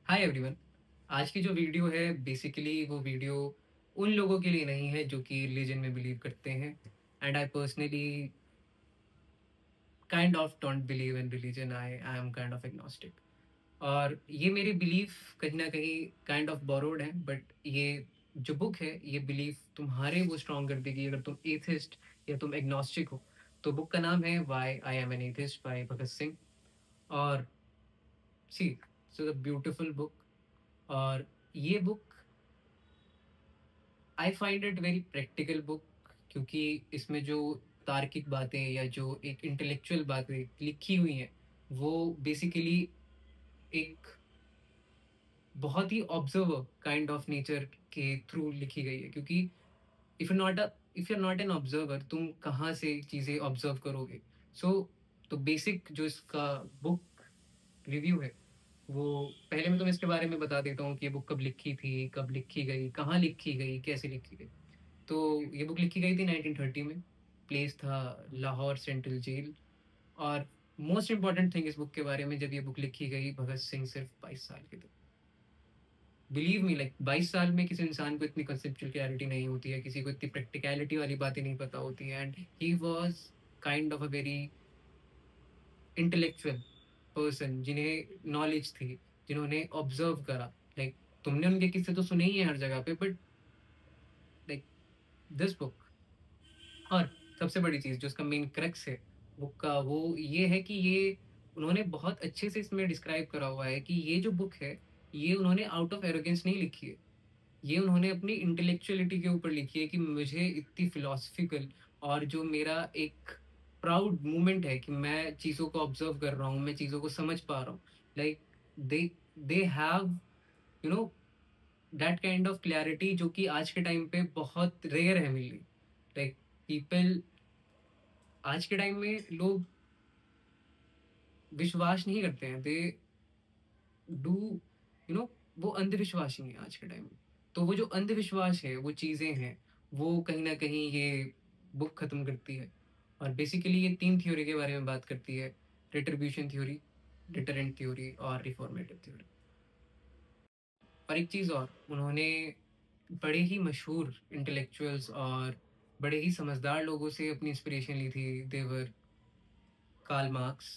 Hi everyone. आज की जो वीडियो है बेसिकली वो वीडियो उन लोगों के लिए नहीं है जो कि रिलीजन में बिलीव करते हैं। And I personally kind of don't believe in religion. I am kind of agnostic. और ये मेरे बिलीफ कहीं ना कहीं काइंड ऑफ बोरोड है, बट ये जो बुक है ये बिलीफ तुम्हारे वो स्ट्रॉन्ग कर देगी अगर तुम एथिस्ट या तुम एग्नोस्टिक हो। तो बुक का नाम है why I am an atheist by Bhagat Singh. और see it's a beautiful book. और ये book I find it very practical book, क्योंकि इसमें जो तार्किक बातें या जो एक इंटेलेक्चुअल बातें लिखी हुई हैं वो बेसिकली एक बहुत ही ऑब्जर्वर काइंड ऑफ नेचर के थ्रू लिखी गई है। क्योंकि if you not an observer तुम कहाँ से चीज़ें ऑब्जर्व करोगे। सो तो बेसिक जो इसका बुक रिव्यू है वो पहले मैं तुम्हें इसके बारे में बता देता हूँ कि ये बुक कब लिखी थी, कब लिखी गई, कहाँ लिखी गई, कैसे लिखी गई। तो ये बुक लिखी गई थी 1930 में। प्लेस था लाहौर सेंट्रल जेल। और मोस्ट इम्पॉर्टेंट थिंग इस बुक के बारे में, जब ये बुक लिखी गई भगत सिंह सिर्फ 22 साल के थे। बिलीव मी, लाइक 22 साल में किसी इंसान को इतनी कंसेप्चुअल क्लैरिटी नहीं होती है, किसी को इतनी प्रैक्टिकलिटी वाली बातें नहीं पता होती हैं। And he was kind of a very intellectual person जिन्हें नॉलेज थी, जिन्होंने ऑब्जर्व करा। लाइक तुमने उनके किस्से तो सुने ही हैं हर जगह पे, बट लाइक दिस बुक। और सबसे बड़ी चीज़ जो उसका मेन क्रक्स है बुक का, वो ये है कि ये उन्होंने बहुत अच्छे से इसमें डिस्क्राइब करा हुआ है कि ये जो बुक है ये उन्होंने आउट ऑफ एरोगेंस नहीं लिखी है। ये उन्होंने अपनी इंटेलेक्चुअलिटी के ऊपर लिखी है कि मुझे इतनी फिलोसफिकल और जो मेरा एक प्राउड मोमेंट है कि मैं चीज़ों को ऑब्जर्व कर रहा हूँ, मैं चीज़ों को समझ पा रहा हूँ। Like they they have you know that kind of clarity जो कि आज के टाइम पे बहुत रेयर है मिलनी। लाइक पीपल आज के टाइम में लोग विश्वास नहीं करते हैं। दे डू वो अंधविश्वासी हैं आज के टाइम में। तो वो जो अंधविश्वास है, वो चीज़ें हैं, वो कहीं ना कहीं ये बुक खत्म करती है। और बेसिकली ये तीन थ्योरी के बारे में बात करती है: रिट्रीब्यूशन थ्योरी, डिटरेंट थ्योरी और रिफॉर्मेटिव थ्योरी। और एक चीज़ और, उन्होंने बड़े ही मशहूर इंटेलेक्चुअल्स और बड़े ही समझदार लोगों से अपनी इंस्पिरेशन ली थी। देवर कार्ल मार्क्स,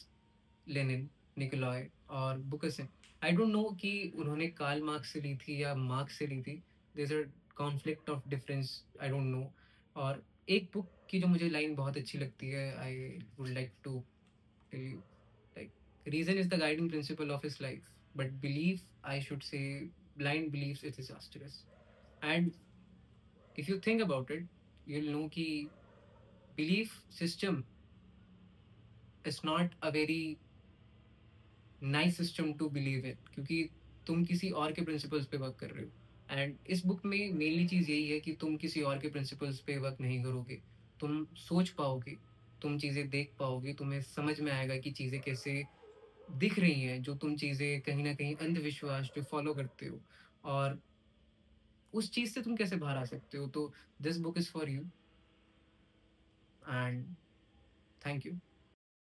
लेनिन, निकोलॉय और बुकसिन। आई डोंट नो कि उन्होंने कार्ल मार्क्स से ली थी या मार्क्स से ली थी। There is a conflict of difference, I don't know. और एक बुक की जो मुझे लाइन बहुत अच्छी लगती है, I would like to tell you. Like reason is the guiding principle of his life, but belief, I should say, blind belief is disastrous. And if you think about it, you'll know कि belief system is not a very nice system to believe in, क्योंकि तुम किसी और के principles पे work कर रहे हो। एंड इस बुक में मेनली चीज़ यही है कि तुम किसी और के प्रिंसिपल्स पे वर्क नहीं करोगे। तुम सोच पाओगे, तुम चीज़ें देख पाओगे, तुम्हें समझ में आएगा कि चीज़ें कैसे दिख रही हैं, जो तुम चीज़ें कहीं ना कहीं अंधविश्वास जो फॉलो करते हो, और उस चीज़ से तुम कैसे बाहर आ सकते हो। तो this book is for you. And thank you.